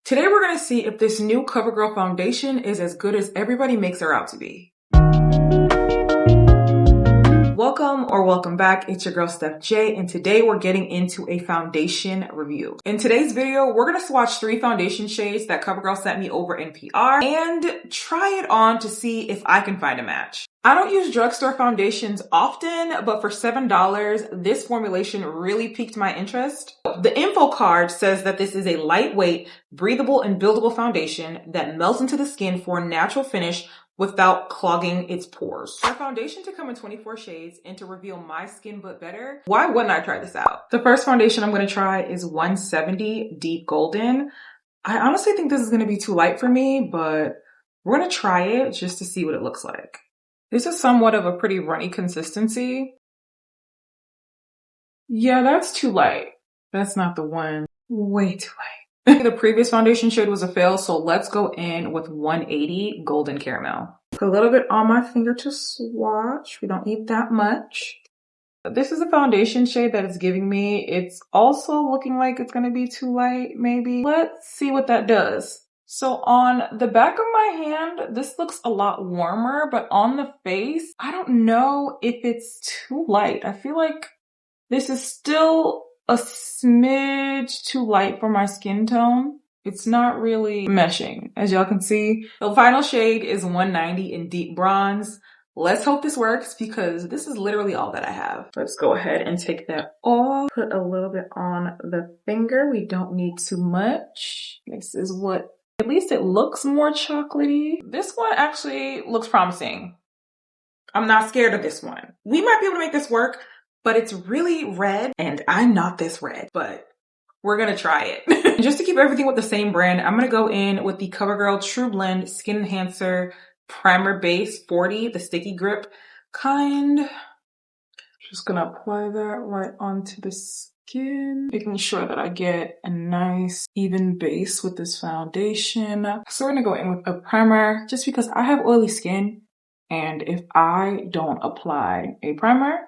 Today we're going to see if this new Covergirl Foundation is as good as everybody makes her out to be. Welcome back. It's your girl Steph J, and today we're getting into a foundation review. In today's video, we're going to swatch 3 foundation shades that Covergirl sent me over in PR and try it on to see if I can find a match. I don't use drugstore foundations often, but for $7, this formulation really piqued my interest. The info card says that this is a lightweight, breathable, and buildable foundation that melts into the skin for a natural finish without clogging its pores. For a foundation to come in 24 shades and to reveal my skin but better, why wouldn't I try this out? The first foundation I'm going to try is 170 Deep Golden. I honestly think this is going to be too light for me, but we're going to try it just to see what it looks like. This is somewhat of a pretty runny consistency. Yeah, that's too light. That's not the one. Way too light. The previous foundation shade was a fail, so let's go in with 180 Golden Caramel. Put a little bit on my finger to swatch. We don't need that much. This is a foundation shade that it's giving me. It's also looking like it's going to be too light, maybe. Let's see what that does. So on the back of my hand, this looks a lot warmer, but on the face, I don't know if it's too light. I feel like this is still a smidge too light for my skin tone. It's not really meshing, as y'all can see. The final shade is 190 in Deep Bronze. Let's hope this works because this is literally all that I have. Let's go ahead and take that off. Put a little bit on the finger. We don't need too much. This is what, at least it looks more chocolatey. This one actually looks promising. I'm not scared of this one. We might be able to make this work, but it's really red and I'm not this red, but we're gonna try it. Just to keep everything with the same brand, I'm gonna go in with the Covergirl True Blend Skin Enhancer Primer Base 40, the sticky grip kind. Just gonna apply that right onto the skin, making sure that I get a nice even base with this foundation. So we're gonna go in with a primer just because I have oily skin, and if I don't apply a primer,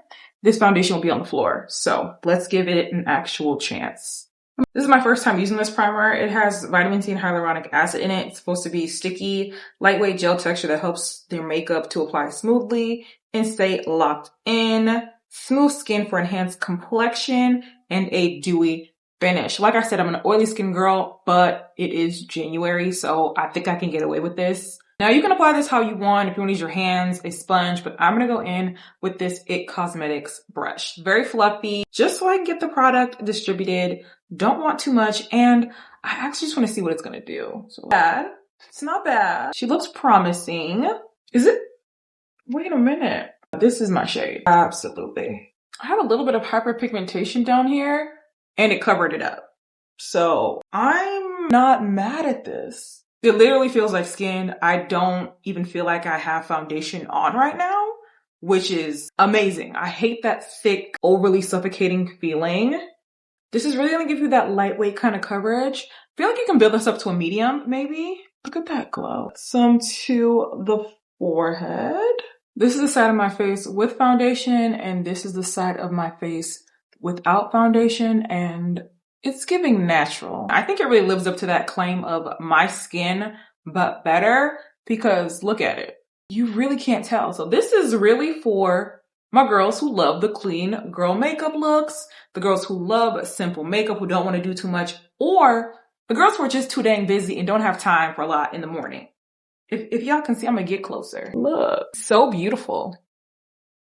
this foundation will be on the floor. So let's give it an actual chance. This is my first time using this primer. It has vitamin C and hyaluronic acid in it. It's supposed to be sticky, lightweight gel texture that helps their makeup to apply smoothly and stay locked in. Smooth skin for enhanced complexion and a dewy finish. Like I said, I'm an oily skin girl, but it is January, so I think I can get away with this. Now you can apply this how you want, if you want to use your hands, a sponge, but I'm going to go in with this IT Cosmetics brush. Very fluffy, just so I can get the product distributed. Don't want too much, and I actually just want to see what it's going to do. So bad. It's not bad. She looks promising. Is it? Wait a minute. This is my shade. Absolutely. I have a little bit of hyperpigmentation down here, and it covered it up. So I'm not mad at this. It literally feels like skin. I don't even feel like I have foundation on right now, which is amazing. I hate that thick, overly suffocating feeling. This is really going to give you that lightweight kind of coverage. I feel like you can build this up to a medium, maybe. Look at that glow. Some to the forehead. This is the side of my face with foundation, and this is the side of my face without foundation, and it's giving natural. I think it really lives up to that claim of my skin, but better, because look at it. You really can't tell. So this is really for my girls who love the clean girl makeup looks, the girls who love simple makeup, who don't want to do too much, or the girls who are just too dang busy and don't have time for a lot in the morning. If y'all can see, I'm gonna get closer. Look, so beautiful.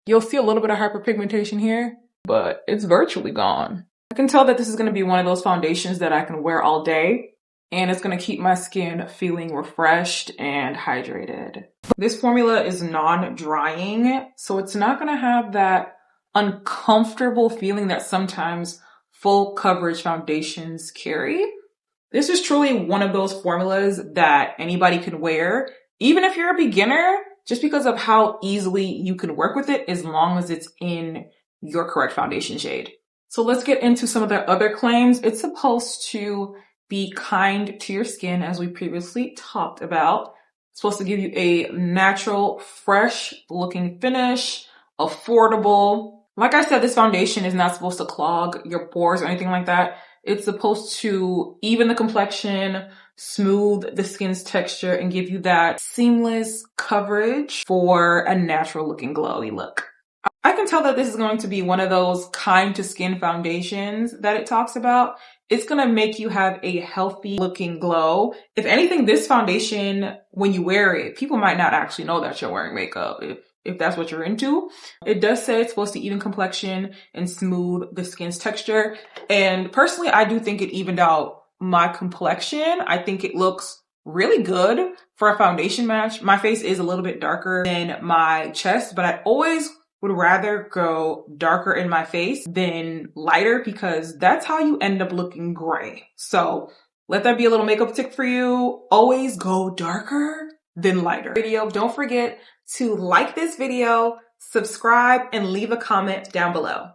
You'll see a little bit of hyperpigmentation here, but it's virtually gone. I can tell that this is going to be one of those foundations that I can wear all day, and it's going to keep my skin feeling refreshed and hydrated. This formula is non-drying, so it's not going to have that uncomfortable feeling that sometimes full coverage foundations carry. This is truly one of those formulas that anybody can wear, even if you're a beginner, just because of how easily you can work with it as long as it's in your correct foundation shade. So let's get into some of their other claims. It's supposed to be kind to your skin, as we previously talked about. It's supposed to give you a natural, fresh looking finish, affordable. Like I said, this foundation is not supposed to clog your pores or anything like that. It's supposed to even the complexion, smooth the skin's texture and give you that seamless coverage for a natural looking glowy look. I can tell that this is going to be one of those kind to skin foundations that it talks about. It's going to make you have a healthy looking glow. If anything, this foundation, when you wear it, people might not actually know that you're wearing makeup if that's what you're into. It does say it's supposed to even complexion and smooth the skin's texture. And personally, I do think it evened out my complexion. I think it looks really good for a foundation match. My face is a little bit darker than my chest, but I always would rather go darker in my face than lighter because that's how you end up looking gray. So let that be a little makeup tip for you. Always go darker than lighter. Don't forget to like this video, subscribe, and leave a comment down below.